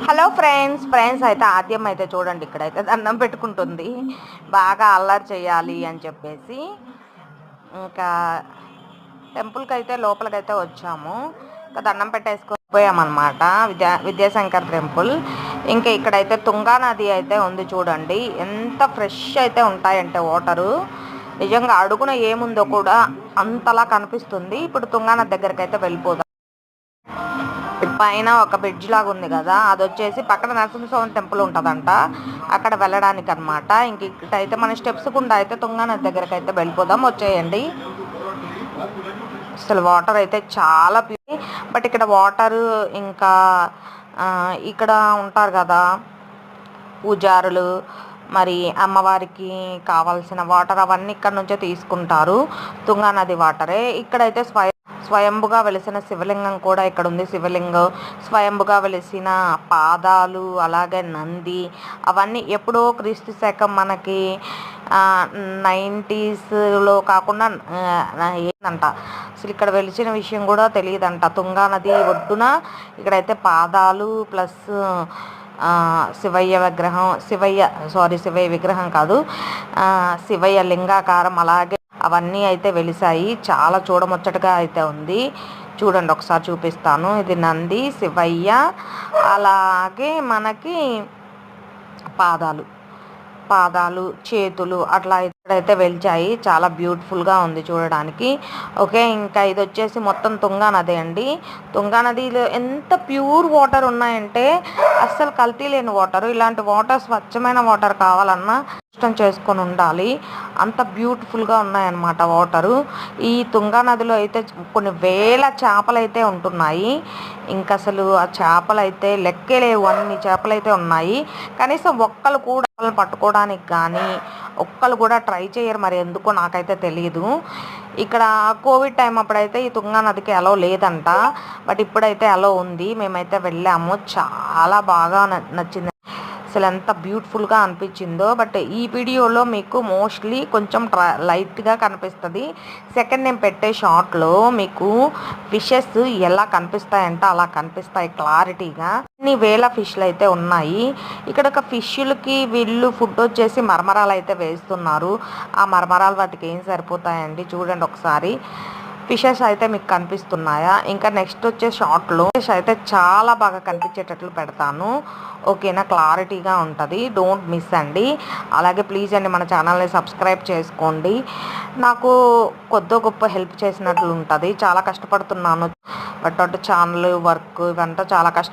Hello friends అయితే ఆద్యం అయితే చూడండి ఇక్కడైతే దండం పెట్టుకుంటుంది. బాగా అల్లరి చేయాలి అని చెప్పేసి ఇంకా టెంపుల్కి అయితే లోపలికైతే వచ్చాము. ఇంకా దండం పెట్టేసుకొని పోయామన్నమాట. విద్యాశంకర్ టెంపుల్. ఇంకా ఇక్కడైతే తుంగా నది అయితే ఉంది చూడండి. ఎంత ఫ్రెష్ అయితే ఉంటాయంటే వాటరు నిజంగా అడుగున ఏముందో కూడా అంతలా కనిపిస్తుంది. ఇప్పుడు తుంగా నది దగ్గరికి అయితే వెళ్ళిపోదాం. పైన ఒక బ్రిడ్జ్ లాగా ఉంది కదా, అది వచ్చేసి పక్కన నరసింహస్వామి టెంపుల్ ఉంటుందంట, అక్కడ వెళ్ళడానికి అనమాట. ఇంక ఇక్కడైతే మన స్టెప్స్ గుండా అయితే తుంగానది దగ్గరకు అయితే వెళ్ళిపోదాం. వచ్చేయండి. అసలు వాటర్ అయితే చాలా ప్యూర్. బట్ ఇక్కడ వాటర్ ఇంకా ఇక్కడ ఉంటారు కదా పూజారులు, మరి అమ్మవారికి కావాల్సిన వాటర్ అవన్నీ ఇక్కడ నుంచే తీసుకుంటారు. తుంగానది వాటరే. ఇక్కడైతే స్వయంభుగా వెలిసిన శివలింగం కూడా ఇక్కడ ఉంది. శివలింగం, స్వయంభుగా వెలిసిన పాదాలు, అలాగే నంది, అవన్నీ ఎప్పుడో క్రీస్తు శకం మనకి 90sలో కాకుండా ఏంటంట అసలు ఇక్కడ వెలిచిన విషయం కూడా తెలియదంట. తుంగానది ఒడ్డున ఇక్కడైతే పాదాలు ప్లస్ శివయ్య విగ్రహం కాదు, శివయ్య లింగాకారం అలాగే అవన్నీ అయితే వెలిసాయి. చాలా చూడముచ్చటగా అయితే ఉంది. చూడండి, ఒకసారి చూపిస్తాను. ఇది నంది, శివయ్య, అలాగే మనకి పాదాలు చేతులు అట్లా ఇక్కడైతే వెలిచాయి. చాలా బ్యూటిఫుల్గా ఉంది చూడడానికి. ఓకే, ఇంకా ఇది వచ్చేసి మొత్తం తుంగానది అండి. తుంగానదిలో ఎంత ప్యూర్ వాటర్ ఉన్నాయంటే అస్సలు కల్తీ లేని వాటర్. ఇలాంటి వాటర్, స్వచ్ఛమైన వాటర్ కావాలన్నా ఇష్టం చేసుకొని ఉండాలి. అంత బ్యూటిఫుల్గా ఉన్నాయన్నమాట వాటరు. ఈ తుంగానదిలో అయితే కొన్ని వేల చేపలు అయితే ఉంటున్నాయి. ఇంకా అసలు ఆ చేపలు అయితే లెక్కే లేవు, అన్ని చేపలు అయితే ఉన్నాయి. కనీసం ఒక్కళ్ళు కూడా పట్టుకోవడానికి కానీ ఒక్కళ్ళు కూడా ట్రై చేయరు. మరి ఎందుకో నాకైతే తెలియదు. ఇక్కడ కోవిడ్ టైం అప్పుడైతే ఈ తుంగానదికి అలో లేదంట, బట్ ఇప్పుడైతే అలో ఉంది. మేమైతే వెళ్ళాము. చాలా బాగా నచ్చింది. అసలు ఎంత బ్యూటిఫుల్గా అనిపించిందో. బట్ ఈ వీడియోలో మీకు మోస్ట్లీ కొంచెం లైట్గా కనిపిస్తుంది. సెకండ్ నేను పెట్టే షార్ట్లో మీకు ఫిషెస్ ఎలా కనిపిస్తాయంటే అలా కనిపిస్తాయి క్లారిటీగా. అన్ని వేల ఫిష్లు అయితే ఉన్నాయి. ఇక్కడ ఒక ఫిష్లకి వీళ్ళు ఫుడ్ వచ్చేసి మరమరాలు అయితే వేస్తున్నారు. ఆ మరమరాలు వాటికి ఏం సరిపోతాయండి? చూడండి ఒకసారి. ఫిషెస్ అయితే మీకు కనిపిస్తున్నాయా? ఇంకా నెక్స్ట్ వచ్చే షార్ట్లో ఫిష్ అయితే చాలా బాగా కనిపించేటట్లు పెడతాను. ఓకేనా? క్లారిటీగా ఉంటుంది. డోంట్ మిస్ అండి. అలాగే ప్లీజ్ అండి మన ఛానల్ని సబ్స్క్రైబ్ చేసుకోండి. నాకు కొద్ది గొప్ప హెల్ప్ చేసినట్లు ఉంటుంది. చాలా కష్టపడుతున్నాను. బట్ అటు ఛానల్ వర్క్ ఇవంతా చాలా